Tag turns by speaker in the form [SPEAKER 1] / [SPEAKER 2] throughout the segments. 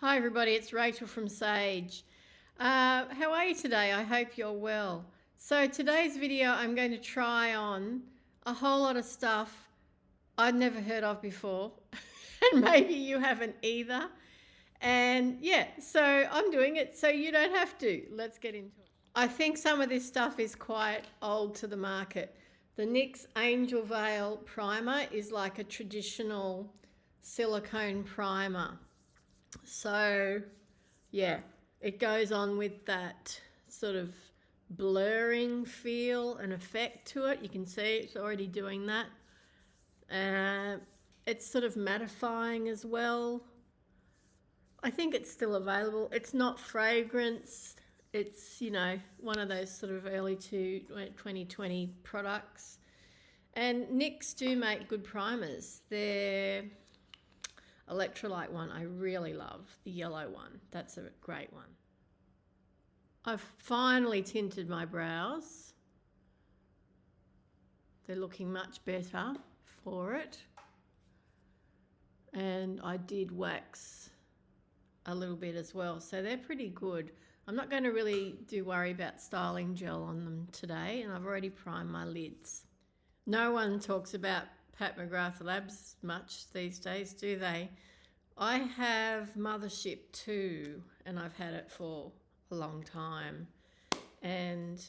[SPEAKER 1] Hi everybody, it's Rachel from Sage. How are you today? I hope you're well. So today's video I'm going to try on a whole lot of stuff I'd never heard of before and maybe you haven't either. And yeah, so I'm doing it so you don't have to. Let's get into it. I think some of this stuff is quite old to the market. The NYX Angel Veil Primer is like a traditional silicone primer. So yeah, it goes on with that sort of blurring feel and effect to it. You can see it's already doing that. It's sort of mattifying as well. I think it's still available. It's not fragrance. It's, one of those sort of early to 2020 products. And NYX do make good primers. Their electrolyte one I really love, the yellow one. That's a great one. I've finally tinted my brows. They're looking much better for it. And I did wax a little bit as well, so they're pretty good. I'm not going to really worry about styling gel on them today, and I've already primed my lids. No one talks about Pat McGrath Labs much these days, do they? I have Mothership too, and I've had it for a long time. And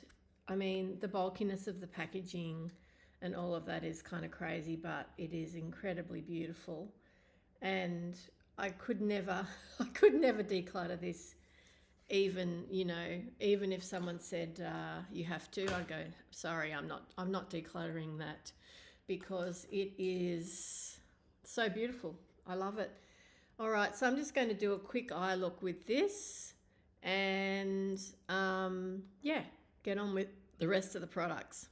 [SPEAKER 1] I mean, the bulkiness of the packaging and all of that is kind of crazy, but it is incredibly beautiful. And I could never declutter this. Even if someone said you have to, I'd go, sorry, I'm not decluttering that, because it is so beautiful. I love it. All right, so I'm just going to do a quick eye look with this and yeah, get on with the rest of the products.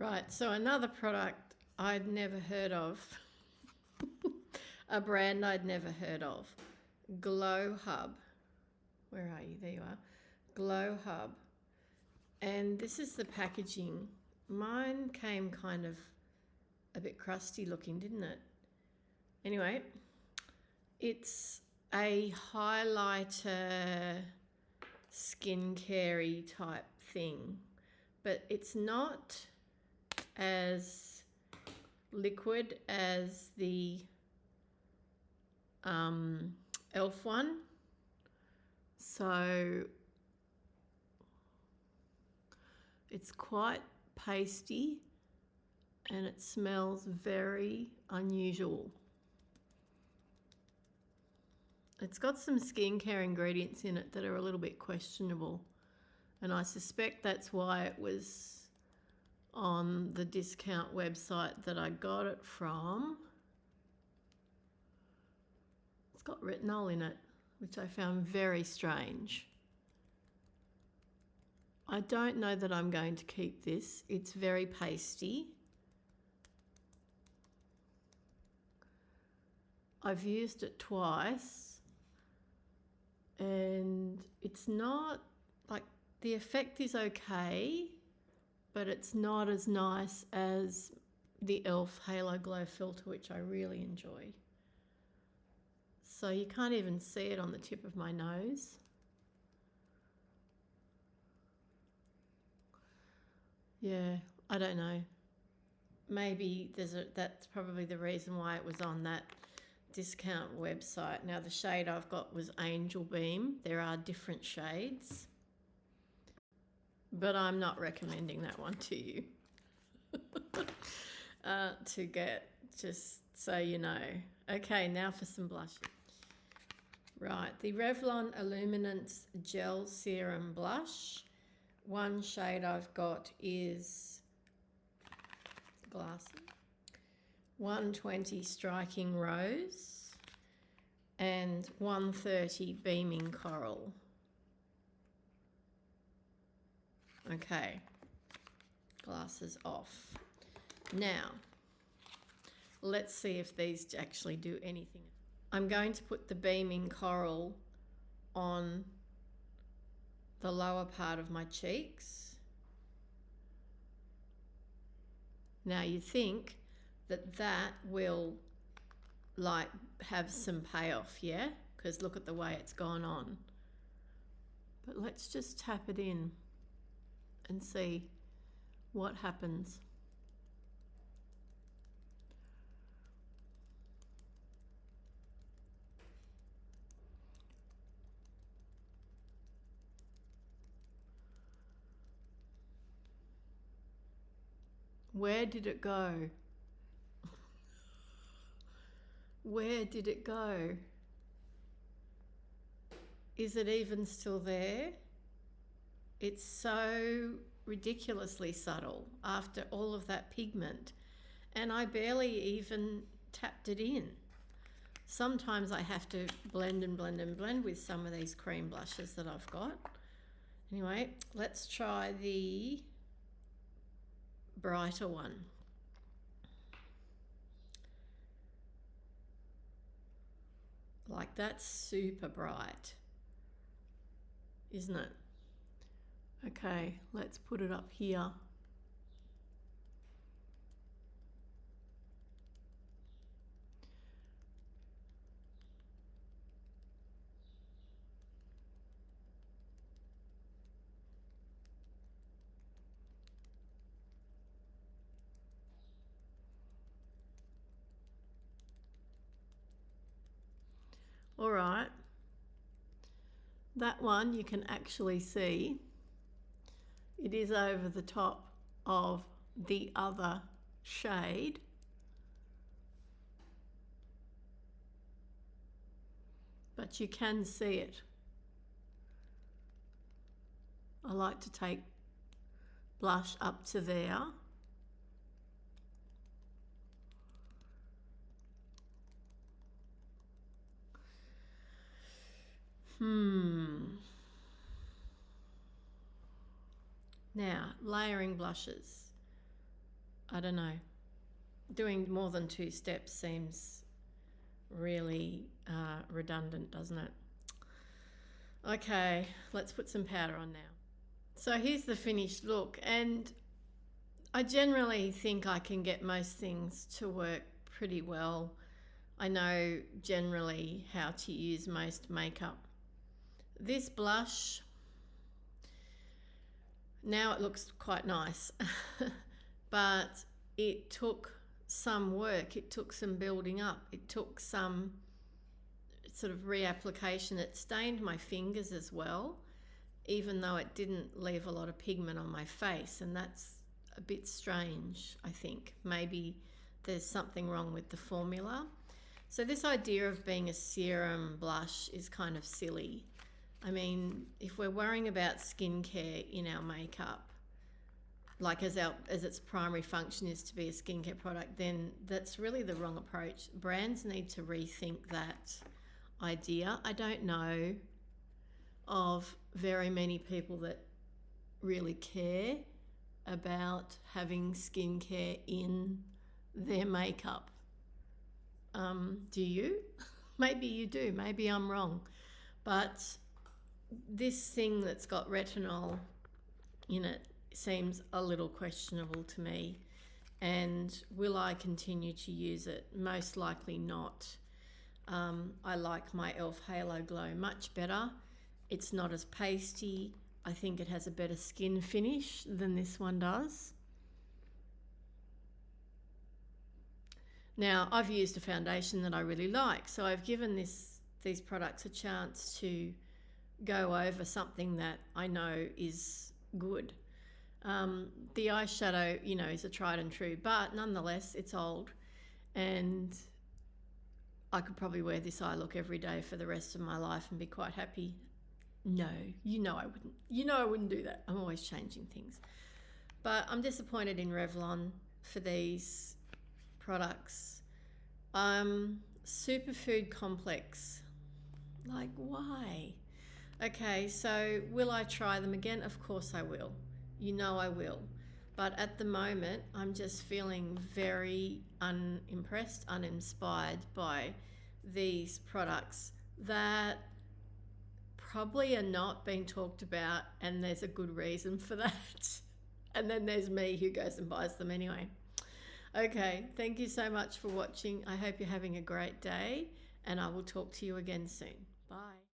[SPEAKER 1] Right, so another product I'd never heard of, a brand I'd never heard of, Glow Hub. Where are you? There you are. Glow Hub. And this is the packaging. Mine came kind of a bit crusty looking, didn't it? Anyway, it's a highlighter skincare-y type thing, but it's not as liquid as the e.l.f. one. So it's quite pasty and it smells very unusual. It's got some skincare ingredients in it that are a little bit questionable, and I suspect that's why it was on the discount website that I got it from. It's got retinol in it, which I found very strange. I don't know that I'm going to keep this. It's very pasty. I've used it twice and it's not, like, the effect is okay, but it's not as nice as the e.l.f. Halo Glow filter, which I really enjoy. So you can't even see it on the tip of my nose. Yeah, I don't know. Maybe that's probably the reason why it was on that discount website. Now the shade I've got was Angel Beam. There are different shades, but I'm not recommending that one to you to get, just so you know. Okay, now for some blush. Right, the Revlon Illuminance Gel Serum Blush. One shade I've got is Glasses. 120 Striking Rose and 130 Beaming Coral. Okay, glasses off. Now, let's see if these actually do anything. I'm going to put the Beaming Coral on the lower part of my cheeks. Now you think that will like have some payoff, yeah? Because look at the way it's gone on. But let's just tap it in and see what happens. Where did it go? Where did it go? Is it even still there? It's so ridiculously subtle after all of that pigment, and I barely even tapped it in. Sometimes I have to blend and blend and blend with some of these cream blushes that I've got. Anyway, let's try the brighter one. Like, that's super bright, isn't it? Okay, let's put it up here. All right, that one you can actually see it is over the top of the other shade. But you can see it. I like to take blush up to there. Now, layering blushes. I don't know. Doing more than 2 steps seems really redundant, doesn't it? Okay, let's put some powder on now. So here's the finished look, and I generally think I can get most things to work pretty well. I know generally how to use most makeup. This blush, now it looks quite nice, but it took some work, it took some building up, it took some sort of reapplication. It stained my fingers as well, even though it didn't leave a lot of pigment on my face, and that's a bit strange, I think. Maybe there's something wrong with the formula. So this idea of being a serum blush is kind of silly. I mean, if we're worrying about skincare in our makeup, like as its primary function is to be a skincare product, then that's really the wrong approach. Brands need to rethink that idea. I don't know of very many people that really care about having skincare in their makeup. Do you? Maybe you do. Maybe I'm wrong. But this thing that's got retinol in it seems a little questionable to me. And will I continue to use it? Most likely not. I like my e.l.f. Halo Glow much better. It's not as pasty. I think it has a better skin finish than this one does. Now, I've used a foundation that I really like, so I've given these products a chance to go over something that I know is good. The eyeshadow, is a tried and true, but nonetheless, it's old, and I could probably wear this eye look every day for the rest of my life and be quite happy. No, I wouldn't. I wouldn't do that. I'm always changing things. But I'm disappointed in Revlon for these products. Superfood Complex. Like, why? Okay, so will I try them again? Of course I will. I will. But at the moment, I'm just feeling very unimpressed, uninspired by these products that probably are not being talked about, and there's a good reason for that. And then there's me who goes and buys them anyway. Okay, thank you so much for watching. I hope you're having a great day, and I will talk to you again soon. Bye.